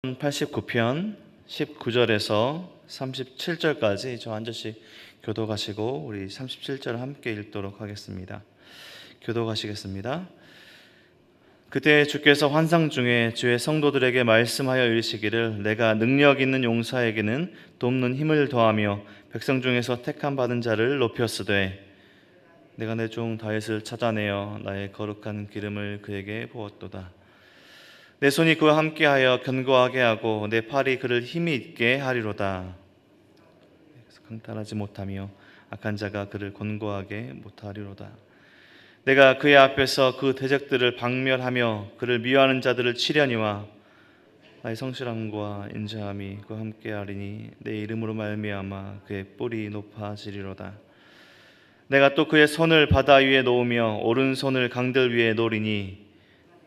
89편 19절에서 37절까지 저 한 절씩 교독하시고 우리 37절 함께 읽도록 하겠습니다. 교독하시겠습니다. 그때 주께서 환상 중에 주의 성도들에게 말씀하여 이르시기를 내가 능력 있는 용사에게는 돕는 힘을 더하며 백성 중에서 택함 받은 자를 높였으되 내가 내 종 다윗을 찾아내어 나의 거룩한 기름을 그에게 부었도다. 내 손이 그와 함께하여 견고하게 하고 내 팔이 그를 힘이 있게 하리로다. 강탈하지 못하며 악한 자가 그를 곤고하게 못하리로다. 내가 그의 앞에서 그 대적들을 박멸하며 그를 미워하는 자들을 치려니와 나의 성실함과 인자함이 그와 함께하리니 내 이름으로 말미암아 그의 뿔이 높아지리로다. 내가 또 그의 손을 바다 위에 놓으며 오른손을 강들 위에 놓으리니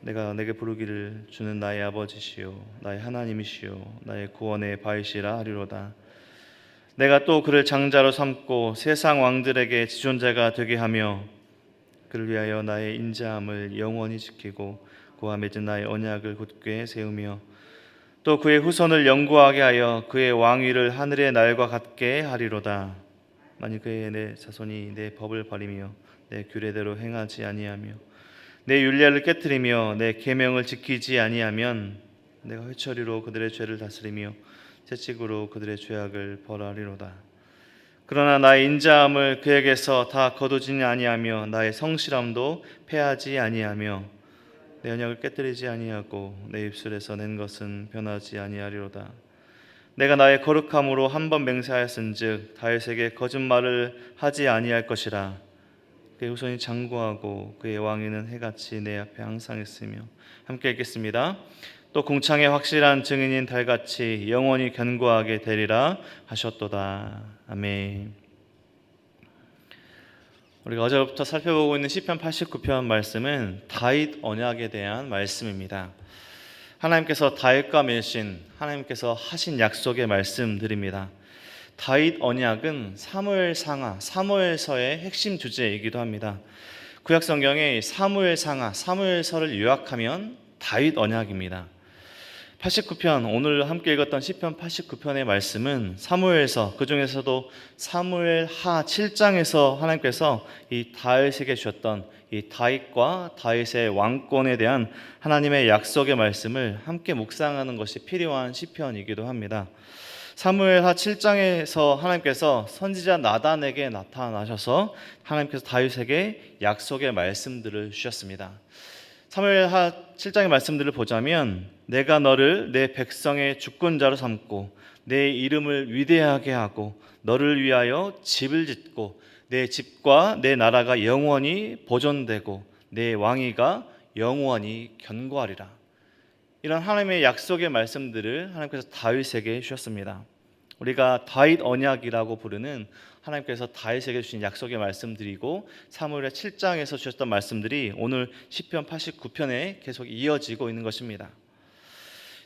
내가 내게 부르기를 주는 나의 아버지시요 나의 하나님이시요 나의 구원의 바위시라 하리로다. 내가 또 그를 장자로 삼고 세상 왕들에게 지존자가 되게 하며 그를 위하여 나의 인자함을 영원히 지키고 그와 맺은 나의 언약을 굳게 세우며 또 그의 후손을 영구하게 하여 그의 왕위를 하늘의 날과 같게 하리로다. 만일 그의 내 자손이 내 법을 버리며 내 규례대로 행하지 아니하며 내 율례를 깨뜨리며 내 계명을 지키지 아니하면 내가 회초리로 그들의 죄를 다스리며 채찍으로 그들의 죄악을 벌하리로다. 그러나 나의 인자함을 그에게서 다 거두지 아니하며 나의 성실함도 패하지 아니하며 내 언약을 깨뜨리지 아니하고 내 입술에서 낸 것은 변하지 아니하리로다. 내가 나의 거룩함으로 한 번 맹세하였은즉 다윗에게 거짓말을 하지 아니할 것이라. 그의 후손이 장구하고 그의 왕위는 해같이 내 앞에 항상 있으며. 함께 읽겠습니다. 또 궁창의 확실한 증인인 달같이 영원히 견고하게 되리라 하셨도다. 아멘. 우리가 어제부터 살펴보고 있는 시편 89편 말씀은 다윗 언약에 대한 말씀입니다. 하나님께서 다윗과 맺으신 하나님께서 하신 약속의 말씀들입니다. 다윗 언약은 사무엘상하, 사무엘서의 핵심 주제이기도 합니다. 구약 성경의 사무엘상하, 사무엘서를 요약하면 다윗 언약입니다. 89편, 오늘 함께 읽었던 시편 89편의 말씀은 사무엘서, 그 중에서도 사무엘하 7장에서 하나님께서 이 다윗에게 주셨던 이 다윗과 다윗의 왕권에 대한 하나님의 약속의 말씀을 함께 묵상하는 것이 필요한 시편이기도 합니다. 사무엘하 7장에서 하나님께서 선지자 나단에게 나타나셔서 하나님께서 다윗에게 약속의 말씀들을 주셨습니다. 사무엘하 7장의 말씀들을 보자면 내가 너를 내 백성의 주권자로 삼고 내 이름을 위대하게 하고 너를 위하여 집을 짓고 내 집과 내 나라가 영원히 보존되고 내 왕위가 영원히 견고하리라. 이런 하나님의 약속의 말씀들을 하나님께서 다윗에게 주셨습니다. 우리가 다윗 언약이라고 부르는 하나님께서 다윗에게 주신 약속의 말씀들이고 사무엘하 7장에서 주셨던 말씀들이 오늘 시편 89편에 계속 이어지고 있는 것입니다.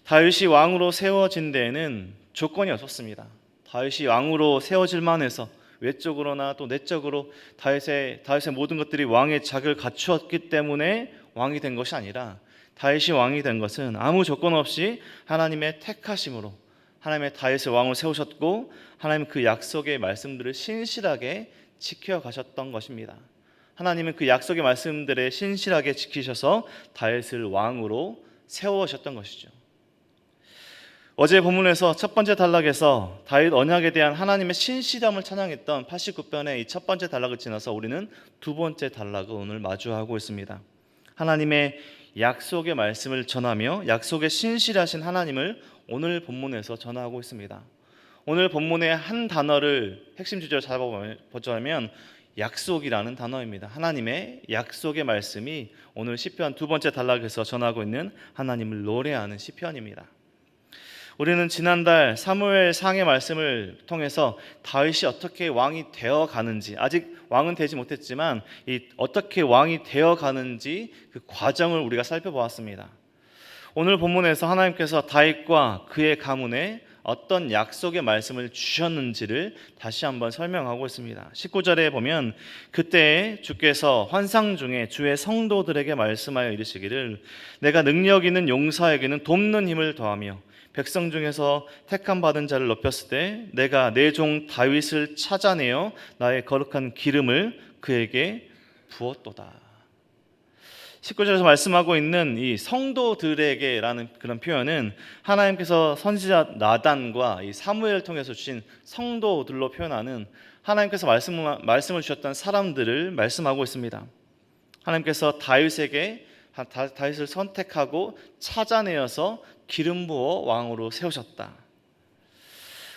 다윗이 왕으로 세워진 데에는 조건이 없었습니다. 다윗이 왕으로 세워질만 해서 외적으로나 또 내적으로 다윗의 모든 것들이 왕의 자격을 갖추었기 때문에 왕이 된 것이 아니라 다윗이 왕이 된 것은 아무 조건 없이 하나님의 택하심으로 하나님의 다윗을 왕으로 세우셨고 하나님 그 약속의 말씀들을 신실하게 지켜가셨던 것입니다. 하나님은 그 약속의 말씀들을 신실하게 지키셔서 다윗을 왕으로 세우셨던 것이죠. 어제 본문에서 첫 번째 단락에서 다윗 언약에 대한 하나님의 신실함을 찬양했던 89편의 이 첫 번째 단락을 지나서 우리는 두 번째 단락을 오늘 마주하고 있습니다. 하나님의 약속의 말씀을 전하며 약속에 신실하신 하나님을 오늘 본문에서 전하고 있습니다. 오늘 본문의 한 단어를 핵심 주제로 잡아보자면 약속이라는 단어입니다. 하나님의 약속의 말씀이 오늘 시편 두 번째 단락에서 전하고 있는 하나님을 노래하는 시편입니다. 우리는 지난달 사무엘상의 말씀을 통해서 다윗이 어떻게 왕이 되어 가는지, 아직 왕은 되지 못했지만 어떻게 왕이 되어 가는지 그 과정을 우리가 살펴보았습니다. 오늘 본문에서 하나님께서 다윗과 그의 가문에 어떤 약속의 말씀을 주셨는지를 다시 한번 설명하고 있습니다. 19절에 보면 그때 주께서 환상 중에 주의 성도들에게 말씀하여 이르시기를 내가 능력 있는 용사에게는 돕는 힘을 더하며 백성 중에서 택함 받은 자를 높였을 때 내가 내 종 다윗을 찾아내어 나의 거룩한 기름을 그에게 부었도다. 19절에서 말씀하고 있는 이 성도들에게라는 그런 표현은 하나님께서 선지자 나단과 이 사무엘을 통해서 주신 성도들로 표현하는 하나님께서 말씀을 주셨던 사람들을 말씀하고 있습니다. 하나님께서 다윗을 선택하고 찾아내어서 기름 부어 왕으로 세우셨다.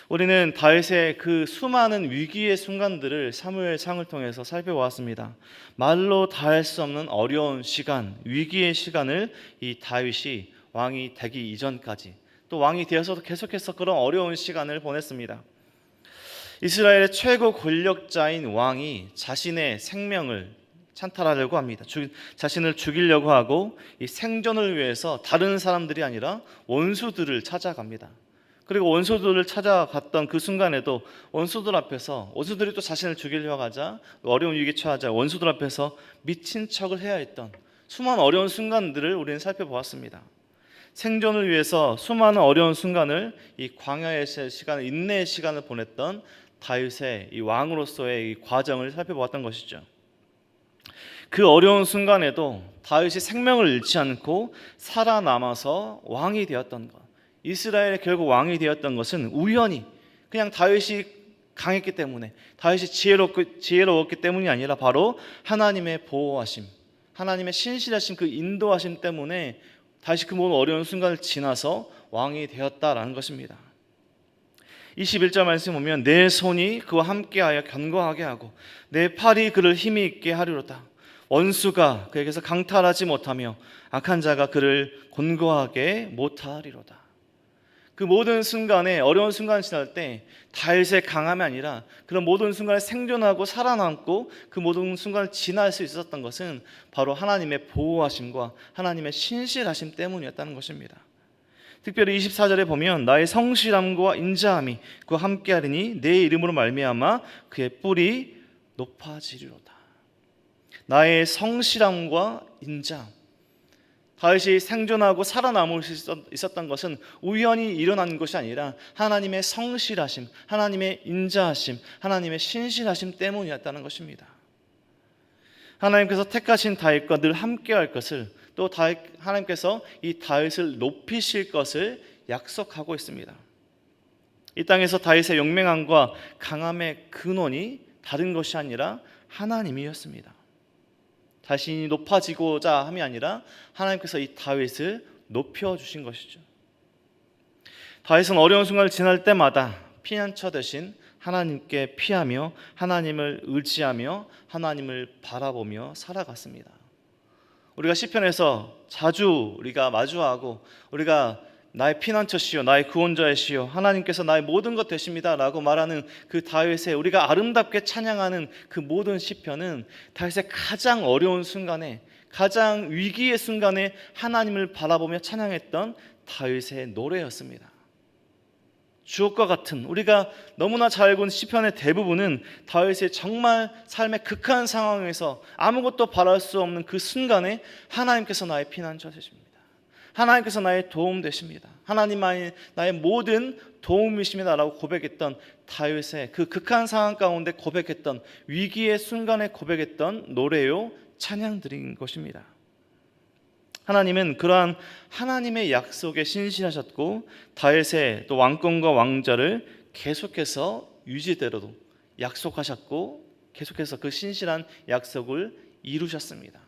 우리는 다윗의 그 수많은 위기의 순간들을 사무엘상을 통해서 살펴보았습니다. 말로 다 할 수 없는 어려운 시간, 위기의 시간을 이 다윗이 왕이 되기 이전까지, 또 왕이 되어서도 계속해서 그런 어려운 시간을 보냈습니다. 이스라엘의 최고 권력자인 왕이 자신의 생명을 찬탈하려고 합니다. 자신을 죽이려고 하고 이 생존을 위해서 다른 사람들이 아니라 원수들을 찾아갑니다. 그리고 원수들을 찾아갔던 그 순간에도 원수들이 또 자신을 죽이려고 하자, 어려운 위기에 처하자 원수들 앞에서 미친 척을 해야 했던 수많은 어려운 순간들을 우리는 살펴보았습니다. 생존을 위해서 수많은 어려운 순간을 이 광야의 시간, 인내의 시간을 보냈던 다윗의 이 왕으로서의 이 과정을 살펴보았던 것이죠. 그 어려운 순간에도 다윗이 생명을 잃지 않고 살아남아서 왕이 되었던 것, 이스라엘의 결국 왕이 되었던 것은 우연히 그냥 다윗이 강했기 때문에, 다윗이 지혜로웠기 때문이 아니라 바로 하나님의 보호하심, 하나님의 신실하신 그 인도하심 때문에 다시 그 모든 어려운 순간을 지나서 왕이 되었다라는 것입니다. 21절 말씀 보면 내 손이 그와 함께하여 견고하게 하고 내 팔이 그를 힘이 있게 하리로다. 원수가 그에게서 강탈하지 못하며 악한 자가 그를 곤고하게 못하리로다. 그 모든 순간에, 어려운 순간을 지날 때 다윗의 강함이 아니라 그런 모든 순간에 생존하고 살아남고 그 모든 순간을 지날 수 있었던 것은 바로 하나님의 보호하심과 하나님의 신실하심 때문이었다는 것입니다. 특별히 24절에 보면 나의 성실함과 인자함이 그와 함께하리니 내 이름으로 말미암아 그의 뿔이 높아지리로다. 나의 성실함과 인자함, 다윗이 생존하고 살아남을 수 있었던 것은 우연히 일어난 것이 아니라 하나님의 성실하심, 하나님의 인자하심, 하나님의 신실하심 때문이었다는 것입니다. 하나님께서 택하신 다윗과 늘 함께할 것을, 또 하나님께서 이 다윗을 높이실 것을 약속하고 있습니다. 이 땅에서 다윗의 용맹함과 강함의 근원이 다른 것이 아니라 하나님이었습니다. 자신이 높아지고자 함이 아니라 하나님께서 이 다윗을 높여주신 것이죠. 다윗은 어려운 순간을 지날 때마다 피난처 대신 하나님께 피하며 하나님을 의지하며 하나님을 바라보며 살아갔습니다. 우리가 시편에서 자주 우리가 마주하고 우리가 나의 피난처시요 나의 구원자이시요 하나님께서 나의 모든 것 되십니다 라고 말하는 그 다윗의, 우리가 아름답게 찬양하는 그 모든 시편은 다윗의 가장 어려운 순간에, 가장 위기의 순간에 하나님을 바라보며 찬양했던 다윗의 노래였습니다. 주옥과 같은, 우리가 너무나 잘 알고 있는 시편의 대부분은 다윗의 정말 삶의 극한 상황에서 아무것도 바랄 수 없는 그 순간에 하나님께서 나의 피난처 되십니다, 하나님께서 나의 도움 되십니다, 하나님만이 나의 모든 도움이십니다 라고 고백했던 다윗의 그 극한 상황 가운데 고백했던, 위기의 순간에 고백했던 노래요 찬양드린 것입니다. 하나님은 그러한 하나님의 약속에 신실하셨고 다윗의 또 왕권과 왕좌를 계속해서 유지대로도 약속하셨고 계속해서 그 신실한 약속을 이루셨습니다.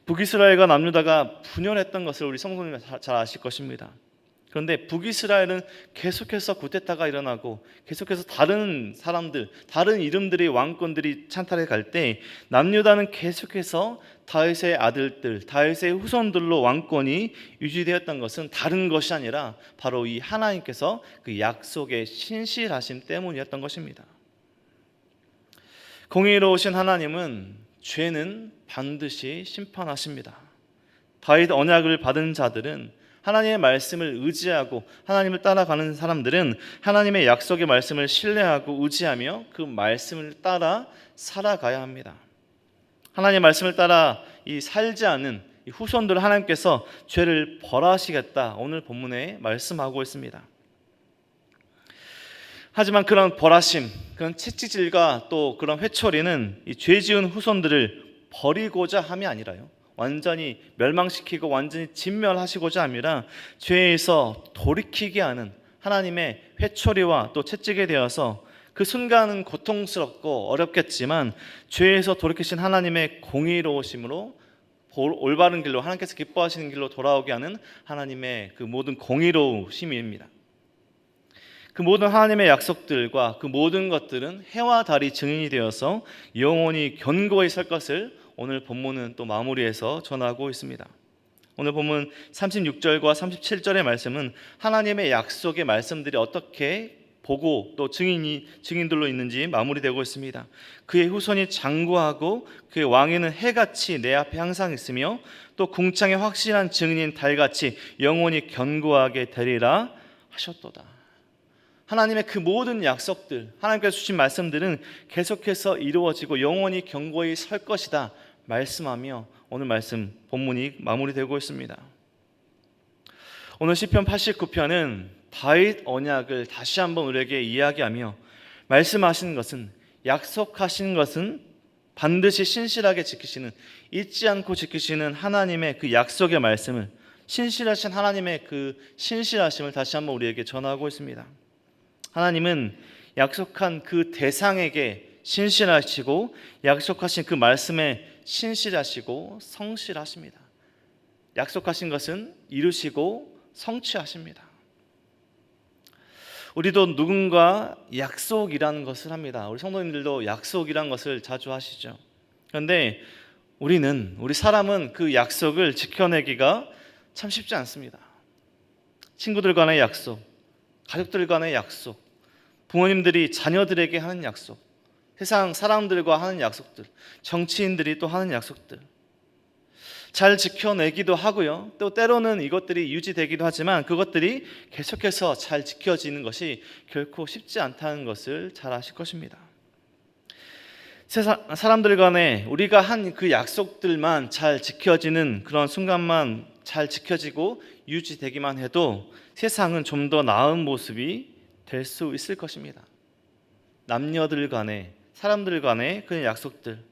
북이스라엘과 남유다가 분열했던 것을 우리 성도님이 잘 아실 것입니다. 그런데 북이스라엘은 계속해서 쿠데타가 일어나고 계속해서 다른 사람들, 다른 이름들의 왕권들이 찬탈해 갈 때 남유다는 계속해서 다윗의 아들들, 다윗의 후손들로 왕권이 유지되었던 것은 다른 것이 아니라 바로 이 하나님께서 그 약속의 신실하심 때문이었던 것입니다. 공의로우신 하나님은 죄는 반드시 심판하십니다. 다윗 언약을 받은 자들은, 하나님의 말씀을 의지하고 하나님을 따라가는 사람들은 하나님의 약속의 말씀을 신뢰하고 의지하며 그 말씀을 따라 살아가야 합니다. 하나님의 말씀을 따라 살지 않는 이 후손들을 하나님께서 죄를 벌하시겠다 오늘 본문에 말씀하고 있습니다. 하지만 그런 벌하심, 그런 채찍질과 또 그런 회초리는 이 죄 지은 후손들을 버리고자 함이 아니라요, 완전히 멸망시키고 완전히 진멸하시고자 아니라 죄에서 돌이키게 하는 하나님의 회초리와 또 채찍에 되어서 그 순간은 고통스럽고 어렵겠지만 죄에서 돌이키신 하나님의 공의로우심으로 올바른 길로, 하나님께서 기뻐하시는 길로 돌아오게 하는 하나님의 그 모든 공의로우심입니다. 그 모든 하나님의 약속들과 그 모든 것들은 해와 달이 증인이 되어서 영원히 견고히 설 것을 오늘 본문은 또 마무리해서 전하고 있습니다. 오늘 본문 36절과 37절의 말씀은 하나님의 약속의 말씀들이 어떻게 보고 또 증인들로 있는지 마무리되고 있습니다. 그의 후손이 장구하고 그의 왕위는 해같이 내 앞에 항상 있으며 또 궁창의 확실한 증인인 달같이 영원히 견고하게 되리라 하셨도다. 하나님의 그 모든 약속들, 하나님께서 주신 말씀들은 계속해서 이루어지고 영원히 견고히 설 것이다 말씀하며 오늘 말씀 본문이 마무리되고 있습니다. 오늘 시편 89편은 다윗 언약을 다시 한번 우리에게 이야기하며 말씀하신 것은, 약속하신 것은 반드시 신실하게 지키시는, 잊지 않고 지키시는 하나님의 그 약속의 말씀을, 신실하신 하나님의 그 신실하심을 다시 한번 우리에게 전하고 있습니다. 하나님은 약속한 그 대상에게 신실하시고 약속하신 그 말씀에 신실하시고 성실하십니다. 약속하신 것은 이루시고 성취하십니다. 우리도 누군가 약속이라는 것을 합니다. 우리 성도님들도 약속이라는 것을 자주 하시죠. 그런데 우리 사람은 그 약속을 지켜내기가 참 쉽지 않습니다. 친구들 간의 약속, 가족들 간의 약속, 부모님들이 자녀들에게 하는 약속, 세상 사람들과 하는 약속들, 정치인들이 또 하는 약속들, 잘 지켜내기도 하고요, 또 때로는 이것들이 유지되기도 하지만 그것들이 계속해서 잘 지켜지는 것이 결코 쉽지 않다는 것을 잘 아실 것입니다. 세상 사람들 간에 우리가 한 그 약속들만 잘 지켜지는 그런 순간만 잘 지켜지고 유지되기만 해도 세상은 좀 더 나은 모습이 될 수 있을 것입니다. 남녀들 간에, 사람들 간에 그런 약속들,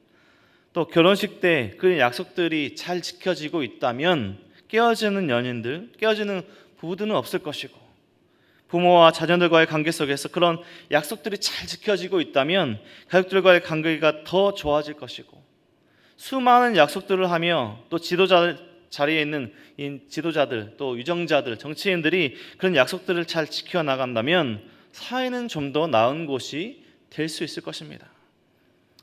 또 결혼식 때 그 약속들이 잘 지켜지고 있다면 깨어지는 연인들, 깨어지는 부부들은 없을 것이고, 부모와 자녀들과의 관계 속에서 그런 약속들이 잘 지켜지고 있다면 가족들과의 관계가 더 좋아질 것이고, 수많은 약속들을 하며 또 지도자 자리에 있는 이 지도자들, 또 유정자들, 정치인들이 그런 약속들을 잘 지켜나간다면 사회는 좀 더 나은 곳이 될 수 있을 것입니다.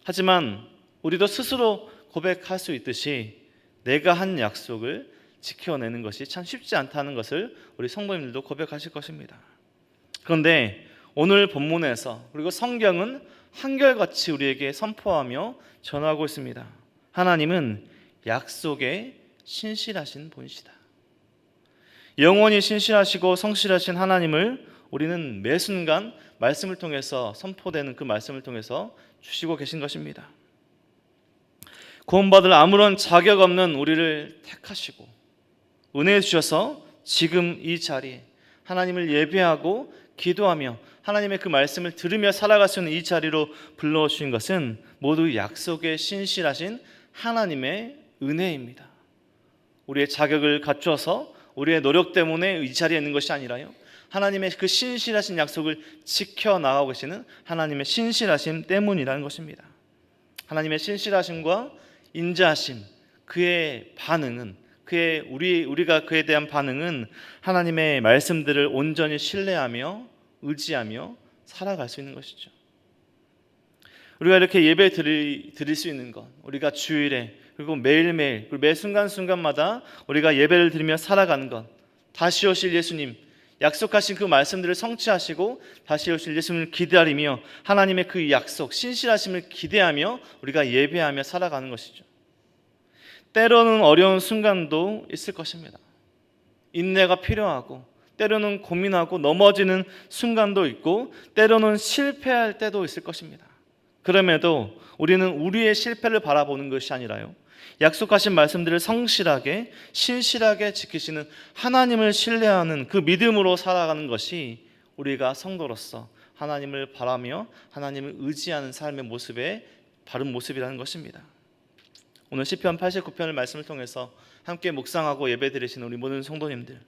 하지만 우리도 스스로 고백할 수 있듯이 내가 한 약속을 지켜내는 것이 참 쉽지 않다는 것을 우리 성도님들도 고백하실 것입니다. 그런데 오늘 본문에서, 그리고 성경은 한결같이 우리에게 선포하며 전하고 있습니다. 하나님은 약속에 신실하신 분이시다. 영원히 신실하시고 성실하신 하나님을 우리는 매 순간 말씀을 통해서, 선포되는 그 말씀을 통해서 주시고 계신 것입니다. 구원받을 아무런 자격 없는 우리를 택하시고 은혜 주셔서 지금 이 자리에 하나님을 예배하고 기도하며 하나님의 그 말씀을 들으며 살아갈 수 있는 이 자리로 불러주신 것은 모두 약속에 신실하신 하나님의 은혜입니다. 우리의 자격을 갖춰서 우리의 노력 때문에 이 자리에 있는 것이 아니라요, 하나님의 그 신실하신 약속을 지켜나가고 계시는 하나님의 신실하심 때문이라는 것입니다. 하나님의 신실하심과 인자하심, 그의 반응은, 우리가 그에 대한 반응은 하나님의 말씀들을 온전히 신뢰하며 의지하며 살아갈 수 있는 것이죠. 우리가 이렇게 예배 드릴 수 있는 것, 우리가 주일에 그리고 매일매일, 그리고 매 순간순간마다 우리가 예배를 드리며 살아가는 것, 다시 오실 예수님, 약속하신 그 말씀들을 성취하시고 다시 오실 예수님을 기다리며 하나님의 그 약속, 신실하심을 기대하며 우리가 예배하며 살아가는 것이죠. 때로는 어려운 순간도 있을 것입니다. 인내가 필요하고, 때로는 고민하고 넘어지는 순간도 있고, 때로는 실패할 때도 있을 것입니다. 그럼에도 우리는 우리의 실패를 바라보는 것이 아니라요, 약속하신 말씀들을 성실하게 신실하게 지키시는 하나님을 신뢰하는 그 믿음으로 살아가는 것이 우리가 성도로서 하나님을 바라며 하나님을 의지하는 삶의 모습의 바른 모습이라는 것입니다. 오늘 시편 89편의 말씀을 통해서 함께 묵상하고 예배드리시는 우리 모든 성도님들,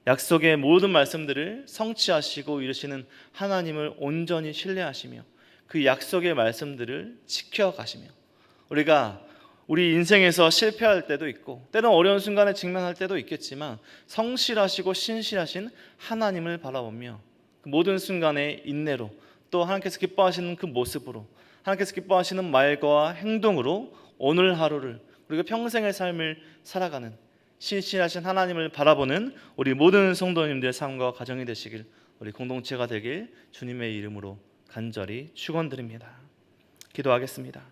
약속의 모든 말씀들을 성취하시고 이루시는 하나님을 온전히 신뢰하시며 그 약속의 말씀들을 지켜가시며, 우리가 우리 인생에서 실패할 때도 있고 때로는 어려운 순간에 직면할 때도 있겠지만 성실하시고 신실하신 하나님을 바라보며 그 모든 순간에 인내로, 또 하나님께서 기뻐하시는 그 모습으로, 하나님께서 기뻐하시는 말과 행동으로 오늘 하루를, 우리가 평생의 삶을 살아가는 신실하신 하나님을 바라보는 우리 모든 성도님들의 삶과 가정이 되시길, 우리 공동체가 되길 주님의 이름으로 간절히 축원드립니다. 기도하겠습니다.